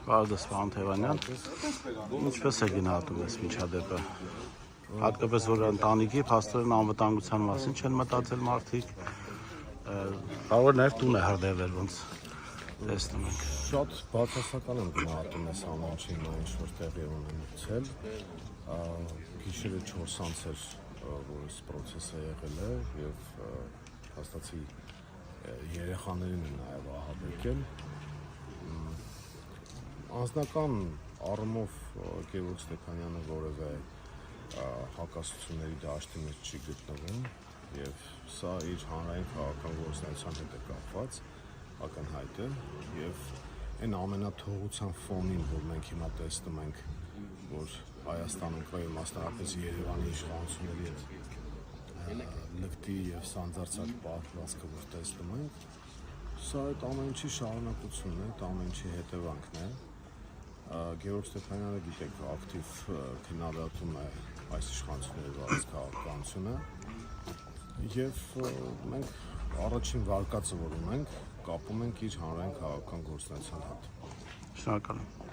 Բարդես Վահան Թևանյան, ինչպես է գնահատում ես միջադեպը, հատկապես որ ընտանիքի փաստորեն անվտանգության մասին չեն մտածել մարդիկ, կարող նաև տուն է հրդեհվել ոնց տեսնում ենք։ Շատ բացասական եմ գնահատում ես ամեն ինչին, ինչ որ տեղի ունեցել, գիշերը 4-ից էր, որ այս պրոցեսը եղել է եւ հաստատի երեխաներին են նաև ահաբեկել։ Անձնական առումով Գևորգ Ստեփանյանը որևէ հակասությունների դաշտի մեջ չի գտնվում եւ սա իր հանրային քաղաքական գործունեության հետ է կապված, ակնհայտ է եւ այն ամենաթողության ֆոնին, որ մենք հիմա տեսնում ենք, որ Հայաստանում կա եւ մասնավորապես Երևանի իշխանությունների հետ լկտի եւ սանձարցակ պահվածքը, որ տեսնում ենք, սա այդ ամեն ինչի շարունակությունն է, այդ ամեն ինչի հետևանքն է։ Գևորգ Ստեփանյանը գիտեք ակտիվ քննադատում է այս իշխանությունների վարած քաղաքականությունը եւ մենք առաջին վարկածը որ ունենք կապում ենք իր հանրային քաղաքական գործունեության հետ։ Շնորհակալ եմ։